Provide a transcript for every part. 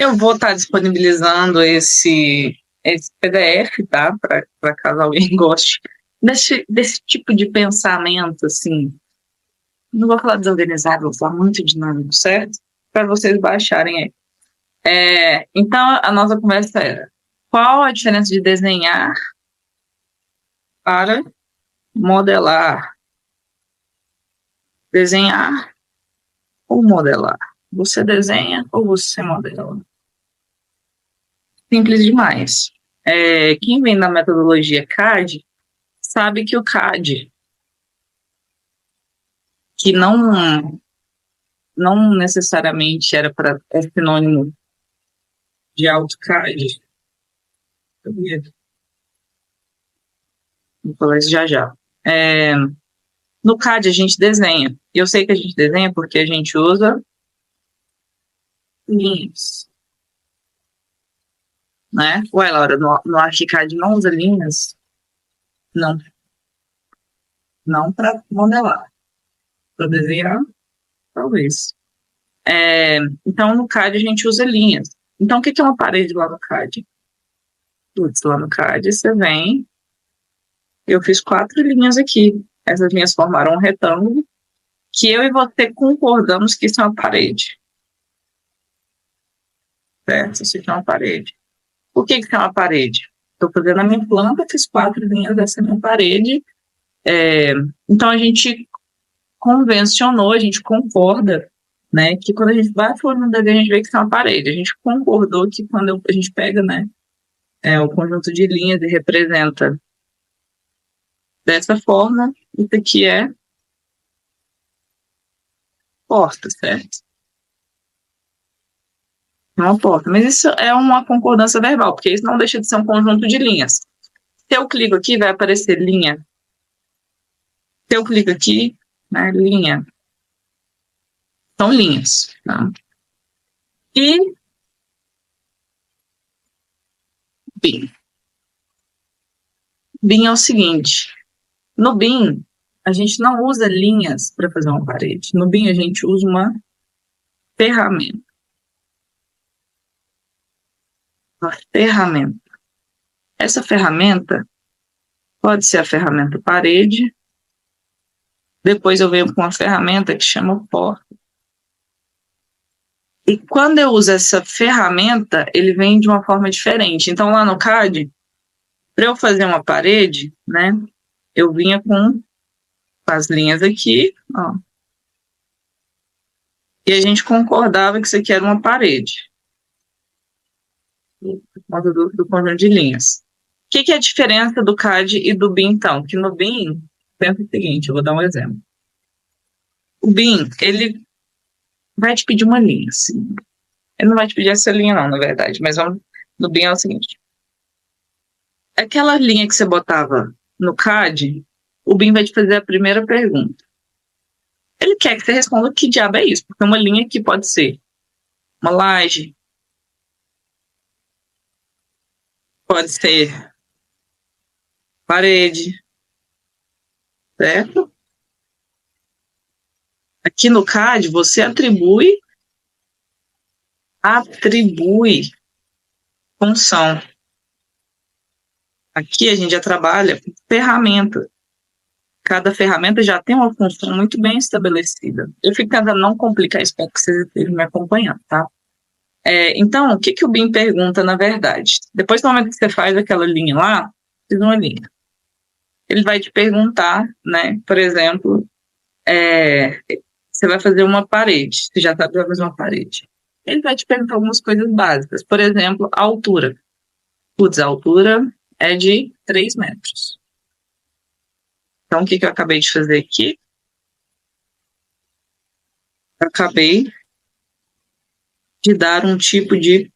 Eu vou estar disponibilizando esse PDF, tá? Para caso alguém goste desse tipo de pensamento, assim. Não vou falar desorganizado, vou falar muito dinâmico, certo? Para vocês baixarem aí. Então, a nossa conversa era: qual a diferença de desenhar para modelar? Desenhar ou modelar? Você desenha ou você modela? Simples demais. Quem vem da metodologia CAD sabe que o CAD, que não necessariamente é sinônimo de AutoCAD, vou falar isso já já. No CAD a gente desenha. E eu sei que a gente desenha porque a gente usa linhas. Né? Ué, Laura, no ArchiCAD não usa linhas? Não. Não para modelar. Para desenhar, talvez. Então, no CAD a gente usa linhas. Então, o que é uma parede lá no CAD? Putz, lá no CAD você vem. Eu fiz 4 linhas aqui. Essas linhas formaram um retângulo que eu e você concordamos que isso é uma parede. Certo? Isso aqui é uma parede. Por que isso é uma parede? Estou fazendo a minha planta, fiz 4 linhas dessa minha parede. Então, a gente convencionou, a gente concorda, né, que quando a gente vai no desenho, a gente vê que isso é uma parede. A gente concordou que quando a gente pega, né, o conjunto de linhas e representa dessa forma, isso aqui é porta, certo? Uma porta. Mas isso é uma concordância verbal, porque isso não deixa de ser um conjunto de linhas. Se eu clico aqui, vai aparecer linha. Se eu clico aqui, né, linha. São linhas. Tá? E BIM. BIM é o seguinte. No BIM, a gente não usa linhas para fazer uma parede. No BIM, a gente usa uma ferramenta. Uma ferramenta. Essa ferramenta pode ser a ferramenta parede. Depois eu venho com uma ferramenta que chama porta. E quando eu uso essa ferramenta, ele vem de uma forma diferente. Então, lá no CAD, para eu fazer uma parede, né, eu vinha com as linhas aqui, ó, e a gente concordava que isso aqui era uma parede, por conta do conjunto de linhas. O que é a diferença do CAD e do BIM, então? Que no BIM, pensa o seguinte, eu vou dar um exemplo. O BIM, ele vai te pedir uma linha, assim. Ele não vai te pedir essa linha, não, na verdade, mas no BIM é o seguinte. Aquela linha que você botava no CAD, o BIM vai te fazer a primeira pergunta. Ele quer que você responda que diabo é isso, porque uma linha aqui pode ser uma laje, pode ser parede, certo? Aqui no CAD, você atribui função. Aqui a gente já trabalha com ferramenta. Cada ferramenta já tem uma função muito bem estabelecida. Eu fico tentando não complicar isso para que vocês estejam me acompanhando, tá? Então, o que o BIM pergunta, na verdade? Depois do momento que você faz aquela linha lá, fiz uma linha. Ele vai te perguntar, né? Por exemplo, você vai fazer uma parede. Você já sabe que vai fazer uma parede. Ele vai te perguntar algumas coisas básicas. Por exemplo, a altura. Putz, a altura é de 3 metros. Então, o que eu acabei de fazer aqui? Eu acabei de dar um tipo de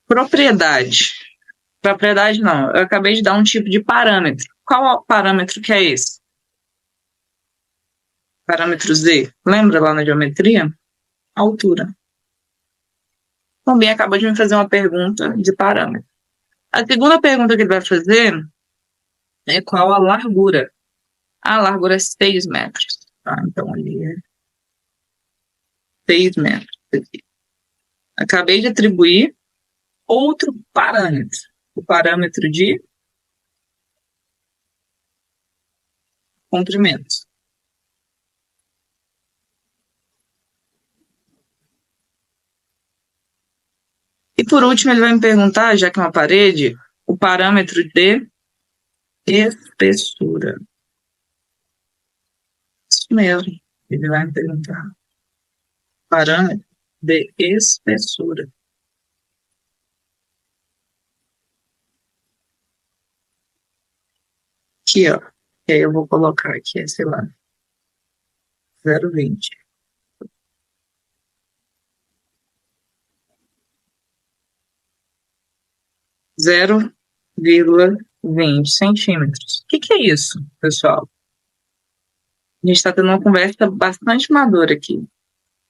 propriedade. Propriedade não, eu acabei de dar um tipo de parâmetro. Qual parâmetro que é esse? Parâmetro Z. Lembra lá na geometria? Altura. Também acabou de me fazer uma pergunta de parâmetro. A segunda pergunta que ele vai fazer é qual a largura. A largura é 6 metros. Tá? Então, ali é 6 metros. Aqui. Acabei de atribuir outro parâmetro. O parâmetro de comprimento. E por último, ele vai me perguntar, já que é uma parede, o parâmetro de espessura. Isso mesmo. Ele vai me perguntar. Parâmetro de espessura. Aqui, ó. E aí eu vou colocar aqui, sei lá, 0,20. 0,20 centímetros. O que é isso, pessoal? A gente está tendo uma conversa bastante madura aqui.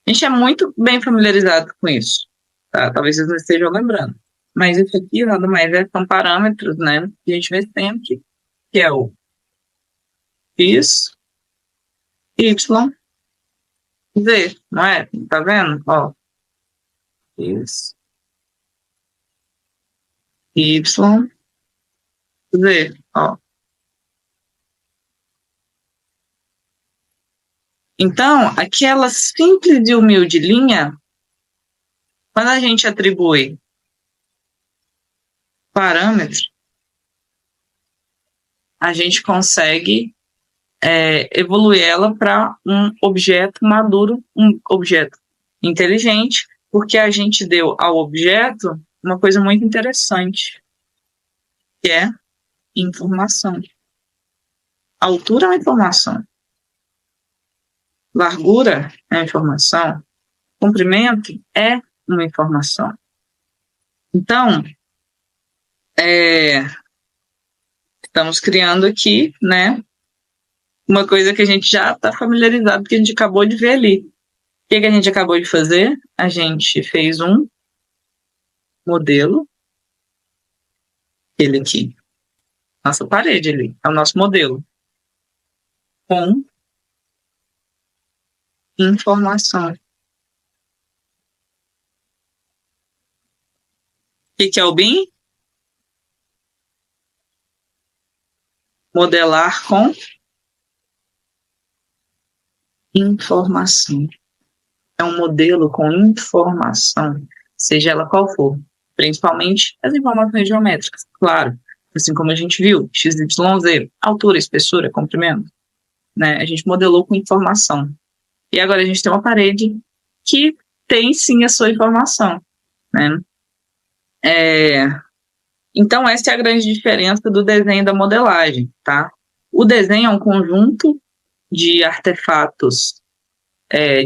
A gente é muito bem familiarizado com isso, tá? Talvez vocês não estejam lembrando. Mas isso aqui nada mais são parâmetros, né? Que a gente vê sempre, que é o x, y, z, não é? Tá vendo? Ó, x, y, z, ó. Então, aquela simples e humilde linha, quando a gente atribui parâmetro, a gente consegue evoluir ela para um objeto maduro, um objeto inteligente, porque a gente deu ao objeto uma coisa muito interessante, que é informação. Altura é uma informação. Largura é uma informação. Comprimento é uma informação. Então, estamos criando aqui, né, uma coisa que a gente já está familiarizado, que a gente acabou de ver ali. O que a gente acabou de fazer? A gente fez um modelo, ele aqui, nossa parede ali, é o nosso modelo, com informação. O que é o BIM? Modelar com informação. É um modelo com informação, seja ela qual for, principalmente as informações geométricas, claro, assim como a gente viu, x, y, z, altura, espessura, comprimento, né? A gente modelou com informação. E agora a gente tem uma parede que tem sim a sua informação, né? Então essa é a grande diferença do desenho e da modelagem, tá? O desenho é um conjunto de artefatos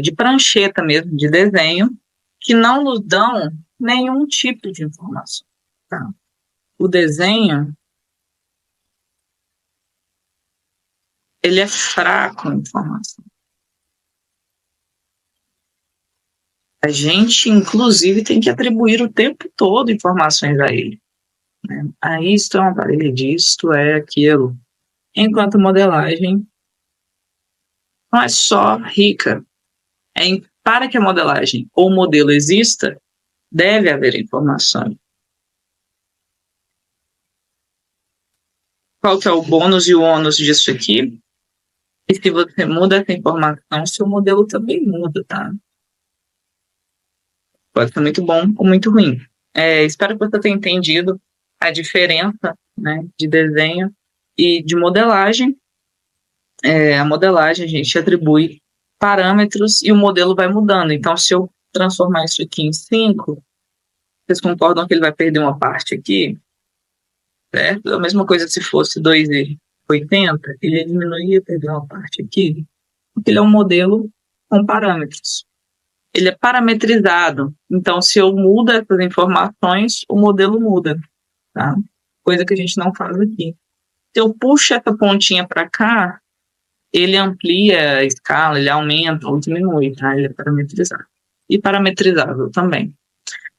de prancheta mesmo, de desenho, que não nos dão nenhum tipo de informação. Tá? O desenho, ele é fraco em informação. A gente, inclusive, tem que atribuir o tempo todo informações a ele. Né? Isto é uma parede, isto é aquilo. Enquanto modelagem não é só rica. Para que a modelagem ou modelo exista, deve haver informação. Qual que é o bônus e o ônus disso aqui? E se você muda essa informação, seu modelo também muda, tá? Pode ser muito bom ou muito ruim. Espero que você tenha entendido a diferença, né, de desenho e de modelagem. A modelagem a gente atribui parâmetros e o modelo vai mudando. Então, se eu transformar isso aqui em 5, vocês concordam que ele vai perder uma parte aqui? Certo? A mesma coisa se fosse 2,80, ele diminuía, perder uma parte aqui, porque ele é um modelo com parâmetros. Ele é parametrizado, então se eu mudo essas informações, o modelo muda, tá? Coisa que a gente não faz aqui. Se eu puxo essa pontinha para cá, ele amplia a escala, ele aumenta ou diminui, tá? Ele é parametrizado. E parametrizável também.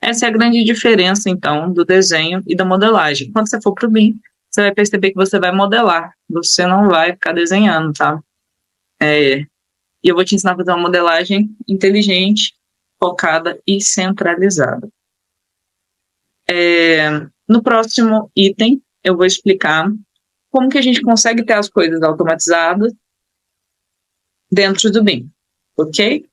Essa é a grande diferença, então, do desenho e da modelagem. Quando você for para o BIM, você vai perceber que você vai modelar, você não vai ficar desenhando, tá? E eu vou te ensinar a fazer uma modelagem inteligente, focada e centralizada. No próximo item, eu vou explicar como que a gente consegue ter as coisas automatizadas dentro do BIM, ok?